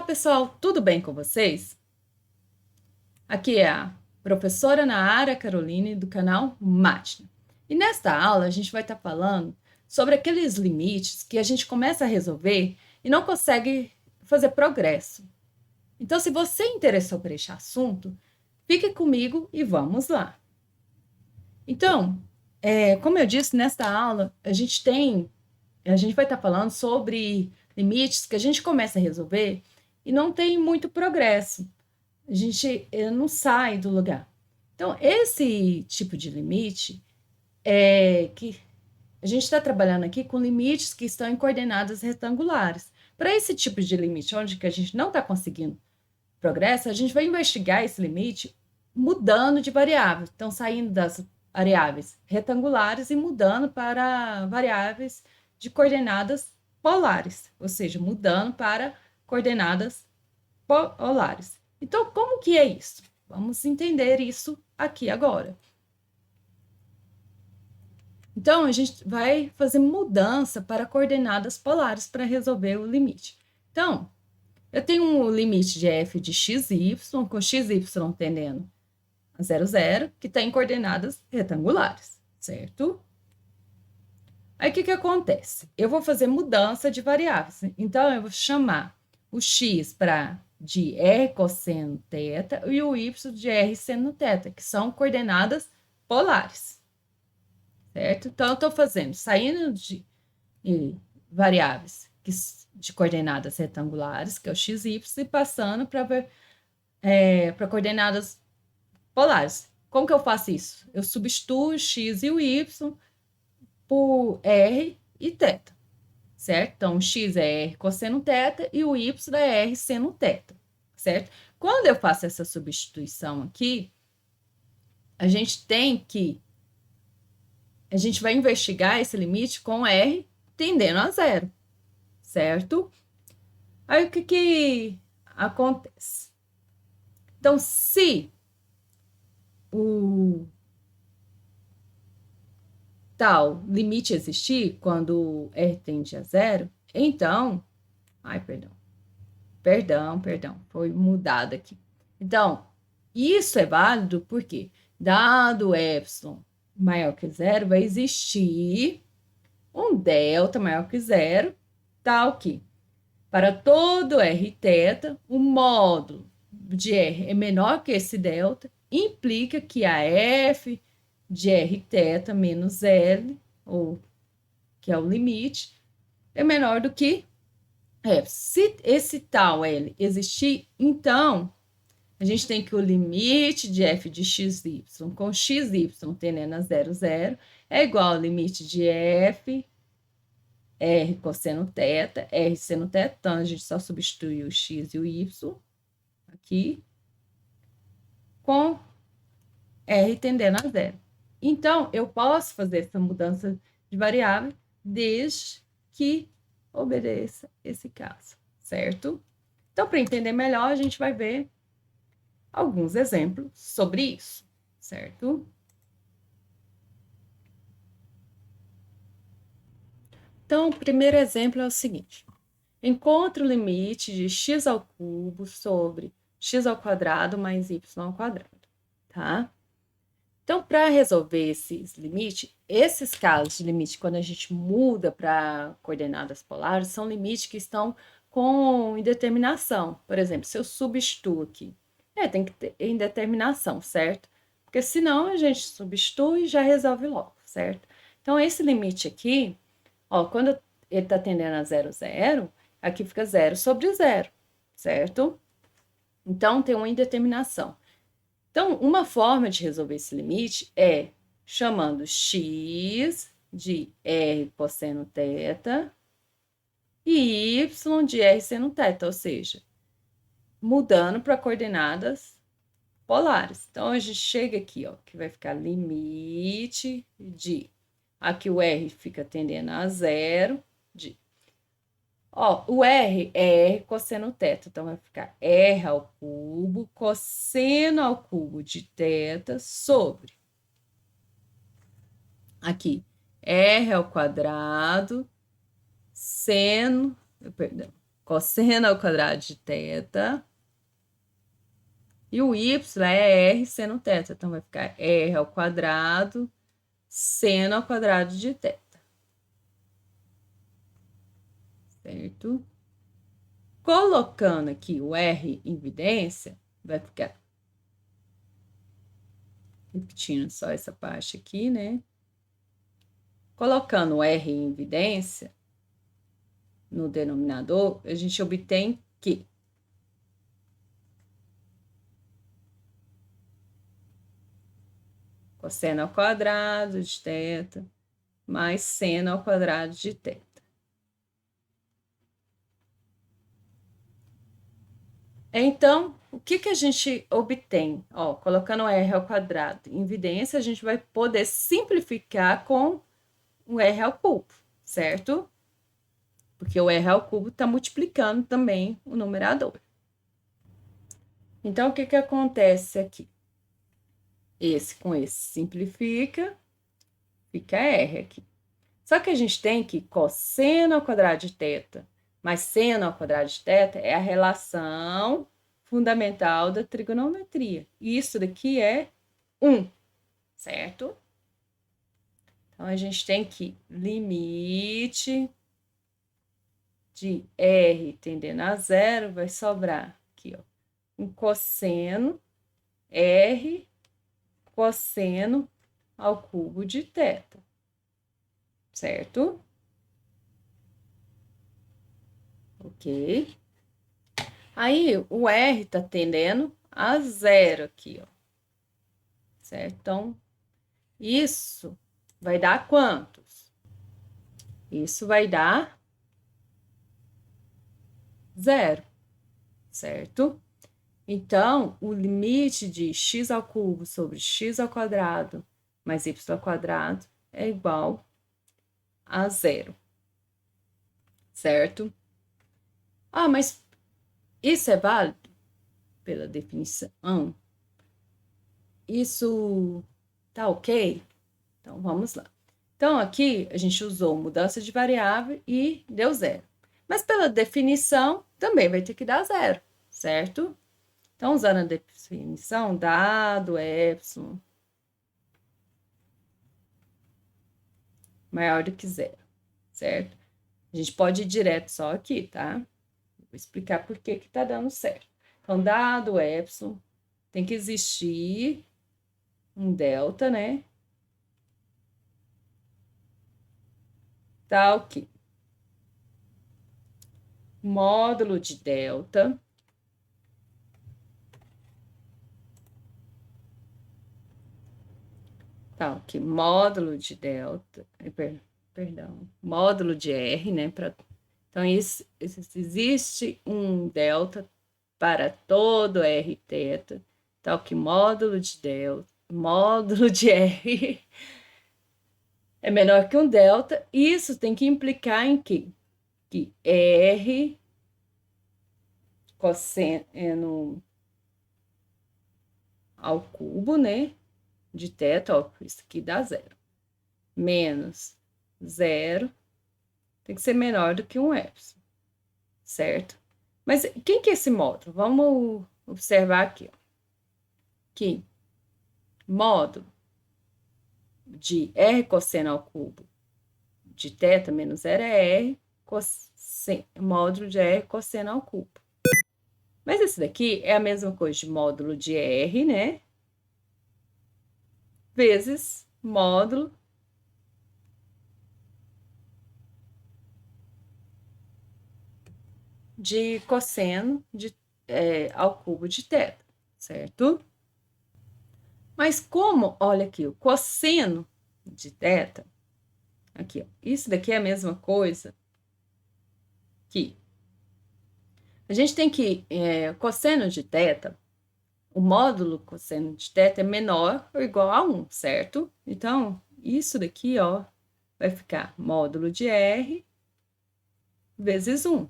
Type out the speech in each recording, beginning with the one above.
pessoal, tudo bem com vocês? Aqui é a professora Nahara Caroline do canal Mátina. E nesta aula a gente vai estar falando sobre aqueles limites que a gente começa a resolver e não consegue fazer progresso. Então, se você interessou por este assunto, fique comigo e vamos lá. Então, como eu disse, nesta aula a gente vai estar falando sobre limites que a gente começa a resolver e não tem muito progresso. A gente não sai do lugar. Então, esse tipo de limite é que a gente está trabalhando aqui com limites que estão em coordenadas retangulares. Para esse tipo de limite, onde que a gente não está conseguindo progresso, a gente vai investigar esse limite mudando de variável. Então, saindo das variáveis retangulares e mudando para variáveis de coordenadas polares, ou seja, mudando para coordenadas polares. Então, como que é isso? Vamos entender isso aqui agora. Então, a gente vai fazer mudança para coordenadas polares para resolver o limite. Então, eu tenho um limite de f de x e y, com x e y tendendo a 0, 0, que está em coordenadas retangulares, certo? Aí, o que acontece? Eu vou fazer mudança de variáveis. Então, eu vou chamar o x de r cosseno θ e o y de r seno θ, que são coordenadas polares, certo? Então, eu estou saindo de variáveis de coordenadas retangulares, que é o x e y, e passando para coordenadas polares. Como que eu faço isso? Eu substituo o x e o y por r e θ, certo? Então, o x é r cosseno θ e o y é r seno θ, certo? Quando eu faço essa substituição aqui, a gente vai investigar esse limite com r tendendo a 0, certo? Aí, o que acontece? Então, se o tal limite existir, quando r tende a 0, então... Perdão, foi mudado aqui. Então, isso é válido porque, dado epsilon maior que 0, vai existir um delta maior que 0, tal que, para todo rθ, o módulo de r é menor que esse delta, implica que a f de rθ menos L, ou que é o limite, é menor do que F. Se esse tal L existir, então, a gente tem que o limite de f de xy com xy tendendo a 0, 0, é igual ao limite de f r cosseno θ, r seno θ, então a gente só substitui o x e o y aqui com r tendendo a 0. Então, eu posso fazer essa mudança de variável desde que obedeça esse caso, certo? Então, para entender melhor, a gente vai ver alguns exemplos sobre isso, certo? Então, o primeiro exemplo é o seguinte. Encontre o limite de x ao cubo sobre x ao quadrado mais y ao quadrado, tá? Então, para resolver esses limites, esses casos de limite, quando a gente muda para coordenadas polares, são limites que estão com indeterminação. Por exemplo, se eu substituo aqui, tem que ter indeterminação, certo? Porque senão a gente substitui e já resolve logo, certo? Então, esse limite aqui, ó, quando ele está tendendo a 0, 0, aqui fica 0 sobre 0, certo? Então, tem uma indeterminação. Então, uma forma de resolver esse limite é chamando x de r cosseno θ e y de r seno θ, ou seja, mudando para coordenadas polares. Então, a gente chega aqui, ó, que vai ficar limite de... Aqui o r fica tendendo a 0, de... Ó, o r é r cosseno θ, então vai ficar r ao cubo, cosseno ao cubo de θ sobre... Aqui, r ao quadrado, seno... Perdão. cosseno ao quadrado de θ. E o y é r seno θ. Então, vai ficar r ao quadrado seno ao quadrado de θ. Certo? Colocando aqui o r em evidência, vai ficar... Repetindo só essa parte aqui, né? Colocando o r em evidência no denominador, a gente obtém que cosseno ao quadrado de θ mais seno ao quadrado de θ. Então, o que que a gente obtém? Ó, colocando r ao quadrado em evidência, a gente vai poder simplificar com o r ao cubo, certo? Porque o r ao cubo está multiplicando também o numerador. Então, o que que acontece aqui? Esse com esse simplifica, fica r aqui. Só que a gente tem que cosseno ao quadrado de θ mais seno ao quadrado de θ é a relação fundamental da trigonometria. Isso daqui é 1, certo? Então, a gente tem que limite de r tendendo a zero, vai sobrar aqui, ó, um cosseno r cosseno ao cubo de θ, certo? Ok. Aí, o r tá tendendo a zero aqui, ó, certo? Então, isso vai dar quantos? Isso vai dar zero, certo? Então, o limite de x ao cubo sobre x ao quadrado mais y ao quadrado é igual a zero, certo? Ah, mas isso é válido? Pela definição, isso tá ok? Então, vamos lá. Então, aqui a gente usou mudança de variável e deu zero. Mas pela definição, também vai ter que dar zero, certo? Então, usando a definição, dado epsilon maior do que zero, certo? A gente pode ir direto só aqui, tá? Vou explicar por que que tá dando certo. Então, dado epsilon, tem que existir um delta, né? Tá ok. Módulo de delta. Tá ok. Módulo de delta. Perdão. Módulo de R, né? Então, existe um delta para todo R θ. Tal que módulo de delta, módulo de R é menor que um delta. Isso tem que implicar em quê? Que R cosseno ao cubo, né? De θ, ó, isso aqui dá zero. Menos zero tem que ser menor do que um epsilon, certo? Mas quem que é esse módulo? Vamos observar aqui, ó. Que módulo de R cosseno ao cubo de θ menos zero é R módulo de R cosseno ao cubo. Mas esse daqui é a mesma coisa de módulo de R, né? Vezes módulo de cosseno ao cubo de θ, certo? Mas como, olha aqui, o cosseno de θ, aqui, ó, isso daqui é a mesma coisa que a gente tem que, cosseno de θ, o módulo cosseno de θ é menor ou igual a 1, certo? Então, isso daqui, ó, vai ficar módulo de R vezes 1,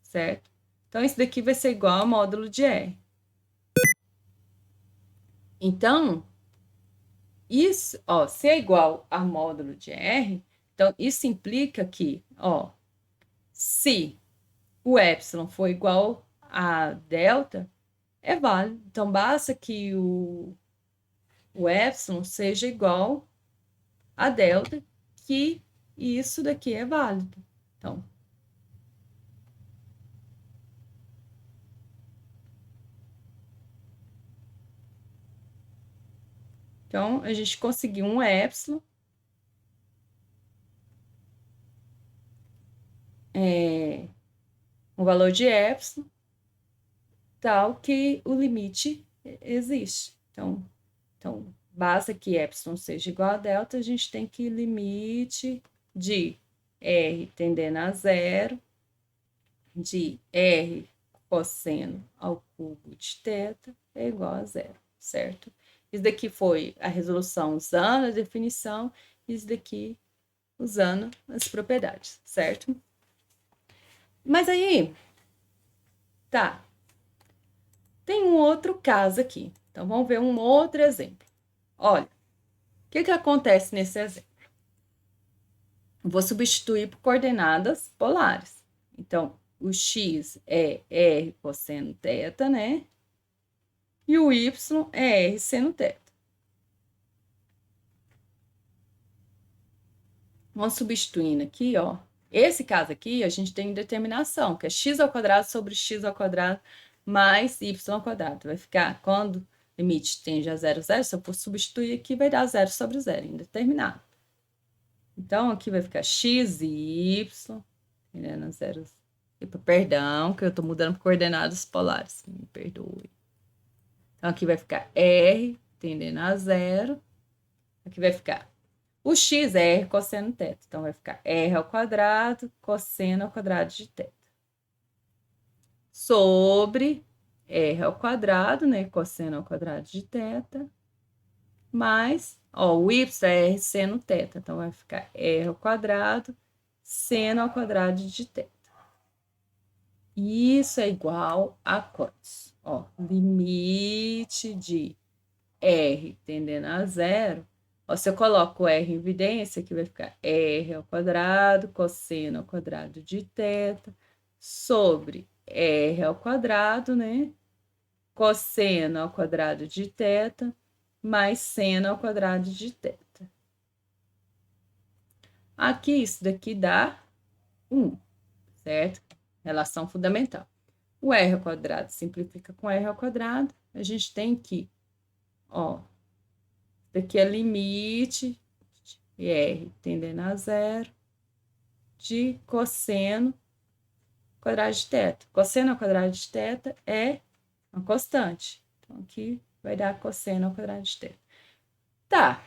certo? Então, isso daqui vai ser igual a módulo de R. Então, isso, ó, se é igual a módulo de R, então isso implica que, ó, se o epsilon for igual a delta, é válido. Então, basta que o epsilon seja igual a delta, que isso daqui é válido. Então, a gente conseguiu um epsilon, um valor de epsilon, tal que o limite existe. Então, basta que epsilon seja igual a delta, a gente tem que limite de r tendendo a zero, de r cosseno ao cubo de θ é igual a zero, certo? Isso daqui foi a resolução usando a definição, isso daqui usando as propriedades, certo? Mas aí, tá, tem um outro caso aqui. Então, vamos ver um outro exemplo. Olha, o que acontece nesse exemplo? Eu vou substituir por coordenadas polares. Então, o x é r cosseno θ, né? E o y é r seno θ. Vamos substituindo aqui, ó. Esse caso aqui, a gente tem determinação, que é x ao quadrado sobre x ao quadrado mais y ao quadrado. Vai ficar, quando o limite tende a 0, 0, se eu for substituir aqui, vai dar 0 sobre 0, indeterminado. Então, aqui vai ficar x e y, tendendo a 0. Perdão, que eu estou mudando por coordenadas polares, me perdoe. Então, aqui vai ficar r tendendo a 0. Aqui vai ficar o x é r cosseno θ. Então, vai ficar r ao quadrado, cosseno ao quadrado de θ. Sobre r ao quadrado, né? Cosseno ao quadrado de θ. Mais, ó, o y é r seno θ. Então, vai ficar r ao quadrado, seno ao quadrado de θ. Isso é igual a quantos? Ó, limite de r tendendo a zero. Ó, se eu coloco r em evidência, aqui vai ficar r ao quadrado, cosseno ao quadrado de θ, sobre r ao quadrado, né? Cosseno ao quadrado de θ, mais seno ao quadrado de θ. Aqui, isso daqui dá 1, certo? Relação fundamental. O r ao quadrado simplifica com r ao quadrado. A gente tem que, ó, daqui é limite de r tendendo a zero de cosseno ao quadrado de θ. Cosseno ao quadrado de θ é uma constante. Então, aqui vai dar cosseno ao quadrado de θ. Tá.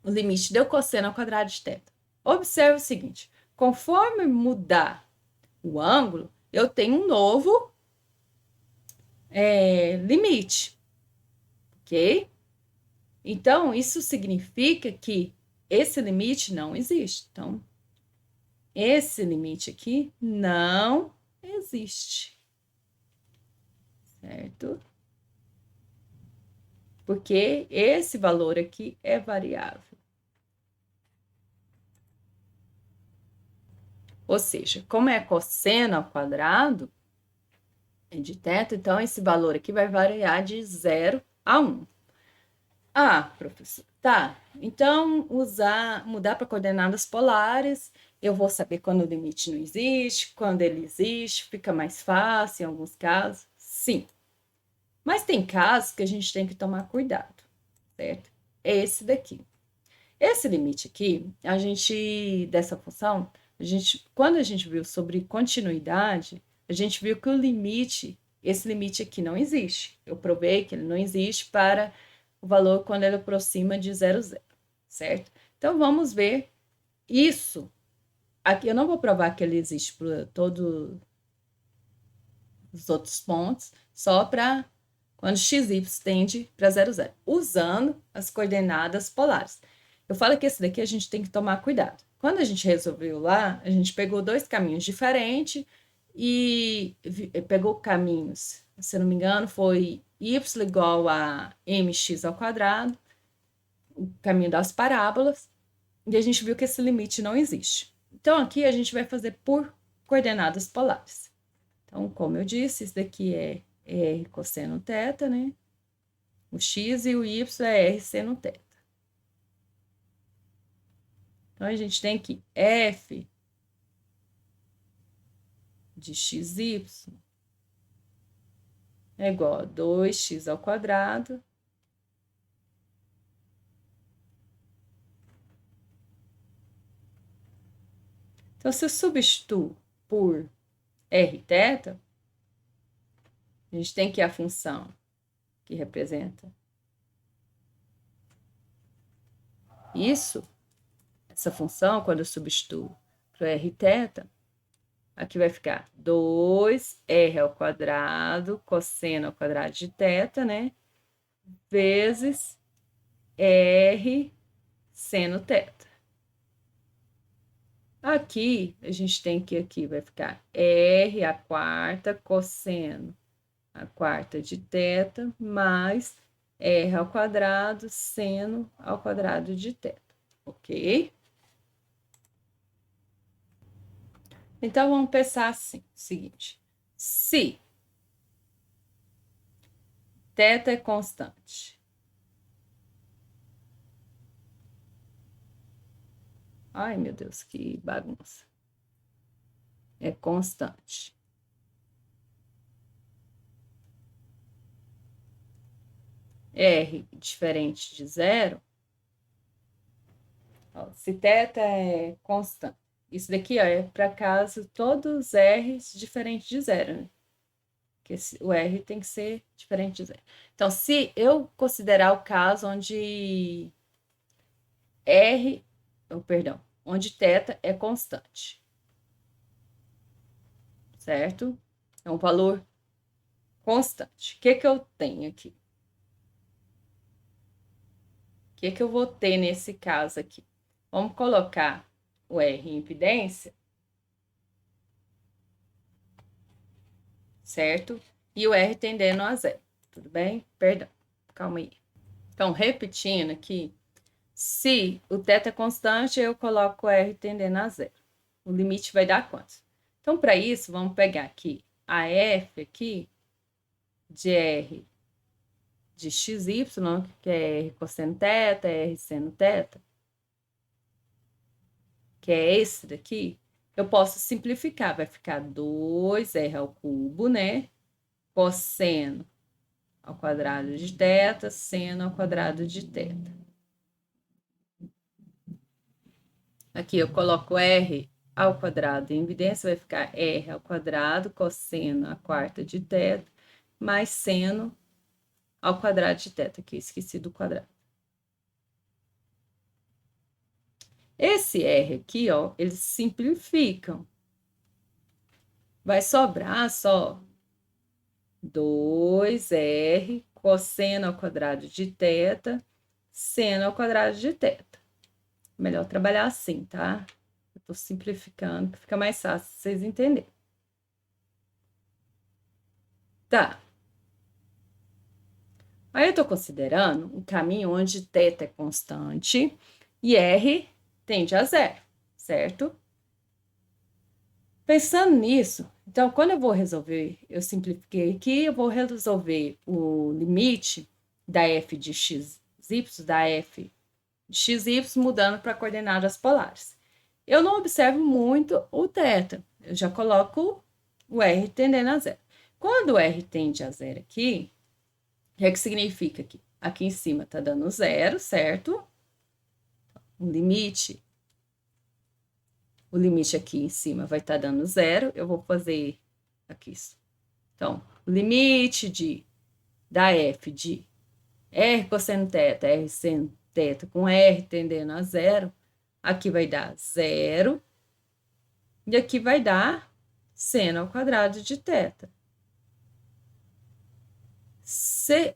O limite deu cosseno ao quadrado de θ. Observe o seguinte, conforme mudar o ângulo, eu tenho um novo limite, ok? Então, isso significa que esse limite não existe. Então, esse limite aqui não existe, certo? Porque esse valor aqui é variável. Ou seja, como é cosseno ao quadrado de θ, então esse valor aqui vai variar de 0 a 1. Ah, professor, tá. Então, mudar para coordenadas polares, eu vou saber quando o limite não existe, quando ele existe, fica mais fácil em alguns casos. Sim. Mas tem casos que a gente tem que tomar cuidado, certo? É esse daqui. Esse limite aqui, dessa função, quando a gente viu sobre continuidade, a gente viu que esse limite aqui não existe. Eu provei que ele não existe para o valor quando ele aproxima de 0, 0, certo? Então, vamos ver isso. Aqui eu não vou provar que ele existe para todos os outros pontos, só para quando x, y tende para 0, 0, usando as coordenadas polares. Eu falo que esse daqui a gente tem que tomar cuidado. Quando a gente resolveu lá, a gente pegou dois caminhos diferentes e pegou caminhos, se não me engano, foi y igual a mx ao quadrado, o caminho das parábolas, e a gente viu que esse limite não existe. Então, aqui a gente vai fazer por coordenadas polares. Então, como eu disse, isso daqui é R cosseno θ, né? O x e o y é R seno θ. Então, a gente tem que f de xy é igual a 2x ao quadrado então, se eu substituo por Rθ, a gente tem que a função que representa isso, essa função, quando eu substituo para o Rθ, aqui vai ficar 2R ao quadrado, cosseno ao quadrado de θ, né? Vezes R seno θ. Aqui, a gente tem que aqui vai ficar R a quarta cosseno a quarta de θ mais R ao quadrado seno ao quadrado de θ, ok? Então, vamos pensar assim, o seguinte, se θ é constante, ai, meu Deus, que bagunça, é constante, R diferente de zero, ó, se θ é constante, isso daqui ó, é para caso todos os R's diferentes de zero, né? Porque o R tem que ser diferente de zero. Então, se eu considerar o caso onde onde θ é constante, certo? É um valor constante. O que eu tenho aqui? O que eu vou ter nesse caso aqui? Vamos colocar o R em impedância, certo? E o R tendendo a zero, tudo bem? Perdão, calma aí. Então, repetindo aqui, se o θ é constante, eu coloco o R tendendo a zero. O limite vai dar quanto? Então, para isso, vamos pegar aqui a F aqui de R de XY, que é R cosseno θ, R seno θ, que é esse daqui, eu posso simplificar, vai ficar 2R ao cubo, né? Cosseno ao quadrado de θ, seno ao quadrado de θ. Aqui eu coloco R ao quadrado em evidência, vai ficar R ao quadrado, cosseno a quarta de θ, mais seno ao quadrado de θ, aqui, esqueci do quadrado. Esse R aqui, ó, eles simplificam. Vai sobrar só 2R cosseno ao quadrado de θ, seno ao quadrado de θ. Melhor trabalhar assim, tá? Eu tô simplificando, que fica mais fácil vocês entenderem. Tá. Aí eu tô considerando um caminho onde θ é constante e R tende a zero, certo? Pensando nisso, então, quando eu vou resolver, eu simplifiquei aqui, eu vou resolver o limite da f de xy, da f de xy, mudando para coordenadas polares. Eu não observo muito o θ, eu já coloco o r tendendo a zero. Quando o r tende a zero aqui, o que significa aqui? Aqui em cima está dando zero, certo? O limite aqui em cima vai estar dando zero. Eu vou fazer aqui isso. Então, o limite da f de r cosseno θ, r seno θ com r tendendo a zero, aqui vai dar zero. E aqui vai dar seno ao quadrado de θ.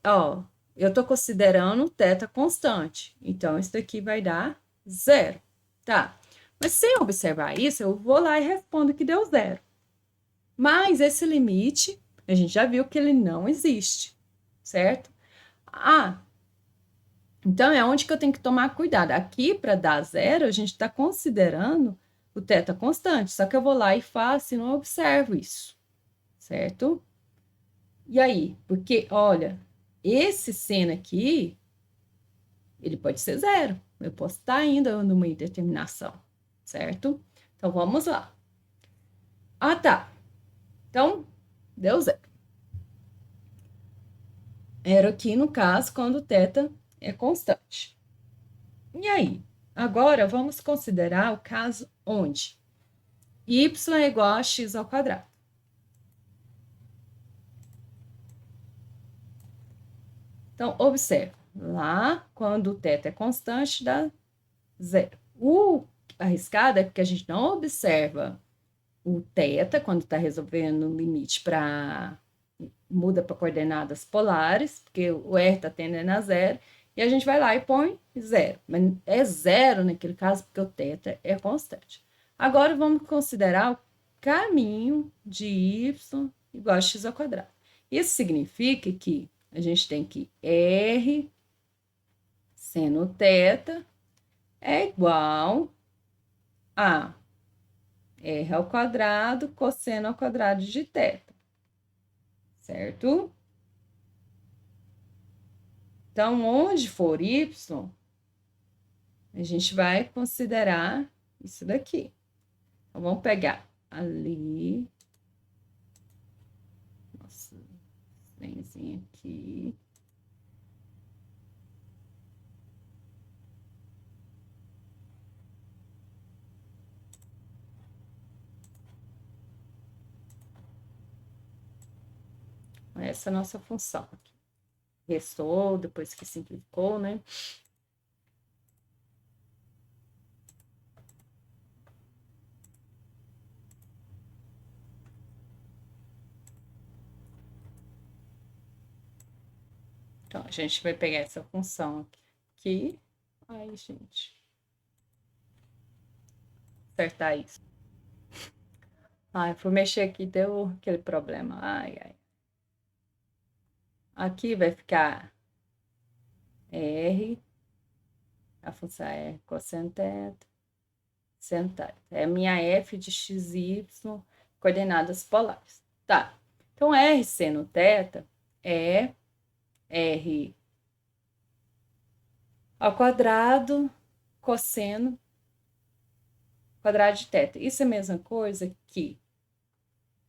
Ó, eu estou considerando θ constante. Então, isso daqui vai dar zero. Tá? Mas sem observar isso, eu vou lá e respondo que deu zero. Mas esse limite, a gente já viu que ele não existe, certo? Ah, então é onde que eu tenho que tomar cuidado. Aqui, para dar zero, a gente está considerando o θ constante, só que eu vou lá e faço e não observo isso, certo? E aí? Porque, olha, esse seno aqui, ele pode ser zero. Eu posso estar ainda numa indeterminação, certo? Então, vamos lá. Ah, tá. Então, deu zero. Era aqui, no caso, quando θ é constante. E aí? Agora, vamos considerar o caso onde y é igual a x ao quadrado. Então, observe. Lá, quando o θ é constante, dá zero. O arriscado é porque a gente não observa o θ quando está resolvendo o limite para muda para coordenadas polares, porque o R está tendendo a zero, e a gente vai lá e põe zero. Mas é zero naquele caso, porque o θ é constante. Agora vamos considerar o caminho de y igual a x ao quadrado. Isso significa que a gente tem que R seno θ é igual a R ao quadrado cosseno ao quadrado de θ, certo? Então, onde for y, a gente vai considerar isso daqui. Então, vamos pegar ali. Nossa, trenzinho aqui. Essa é a nossa função. Restou, depois que simplificou, né? Então, a gente vai pegar essa função aqui. Ai, gente. Acertar isso. Ai, fui mexer aqui, deu aquele problema. Ai, ai. Aqui vai ficar R, a função é cosseno θ, seno θ. É a minha f de x e y, coordenadas polares. Tá, então R seno θ é R ao quadrado cosseno quadrado de θ. Isso é a mesma coisa que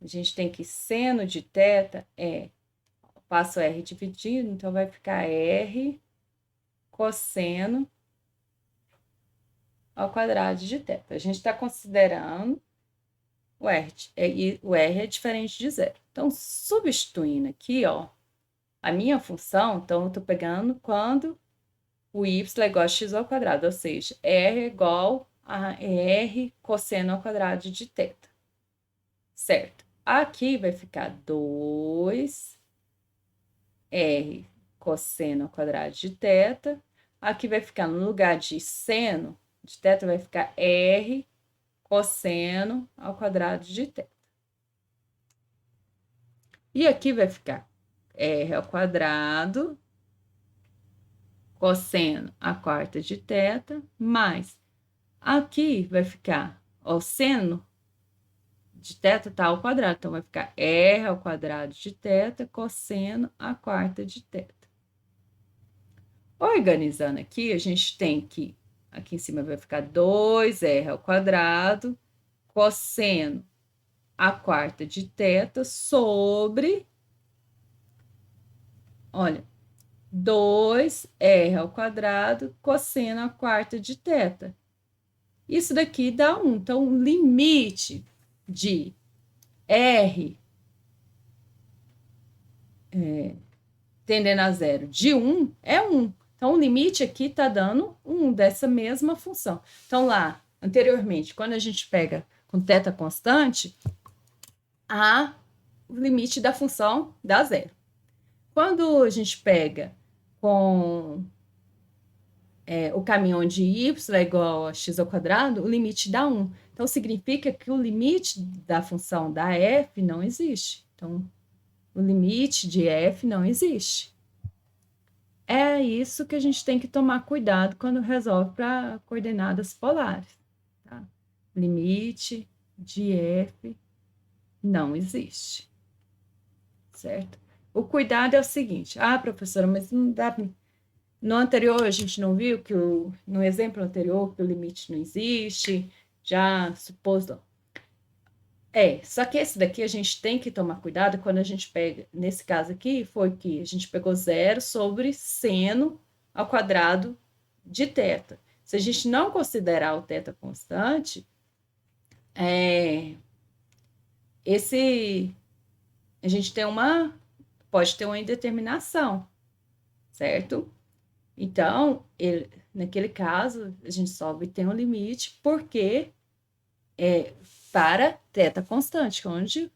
a gente tem que seno de θ é, passo R dividido, então vai ficar R cosseno ao quadrado de θ. A gente está considerando o R, e o R é diferente de zero. Então, substituindo aqui, ó, a minha função, então, eu estou pegando quando o y é igual a x ao quadrado, ou seja, R é igual a R cosseno ao quadrado de θ. Certo? Aqui vai ficar 2R cosseno ao quadrado de θ. Aqui vai ficar, no lugar de seno de θ, vai ficar R cosseno ao quadrado de θ. E aqui vai ficar R ao quadrado cosseno a quarta de θ, mais aqui vai ficar, ó, o seno de θ tá ao quadrado, então vai ficar R ao quadrado de θ cosseno a quarta de θ. Organizando aqui, a gente tem que, aqui em cima vai ficar 2R ao quadrado cosseno a quarta de θ sobre, olha, 2R ao quadrado cosseno a quarta de θ. Isso daqui dá 1. Então, o limite de R tendendo a zero de 1 é 1. Então, o limite aqui está dando 1 dessa mesma função. Então, lá, anteriormente, quando a gente pega com θ constante, o limite da função dá zero. Quando a gente pega com o caminho onde y é igual a x ao quadrado, o limite dá 1. Então, significa que o limite da função da f não existe. Então, o limite de f não existe. É isso que a gente tem que tomar cuidado quando resolve para coordenadas polares. Tá? Limite de f não existe. certo? O cuidado é o seguinte: ah, professora, mas não dá. No anterior, a gente não viu que no exemplo anterior, que o limite não existe, já suposto. Só que esse daqui a gente tem que tomar cuidado quando a gente pega, nesse caso aqui, foi que a gente pegou zero sobre seno ao quadrado de θ. Se a gente não considerar o θ constante, a gente pode ter uma indeterminação, certo? Então, naquele caso, a gente só obtém um limite porque para θ constante, onde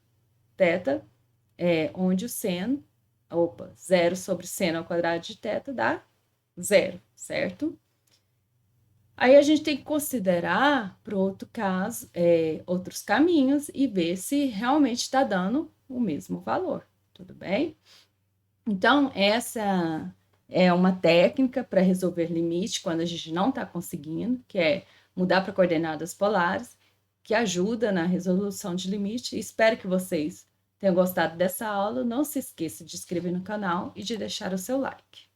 o seno, zero sobre seno ao quadrado de θ dá zero, certo? Aí a gente tem que considerar, para outro caso, outros caminhos e ver se realmente está dando o mesmo valor, tudo bem? Então, essa é uma técnica para resolver limite quando a gente não está conseguindo, que é mudar para coordenadas polares, que ajuda na resolução de limite. Espero que vocês tenham gostado dessa aula. Não se esqueça de inscrever no canal e de deixar o seu like.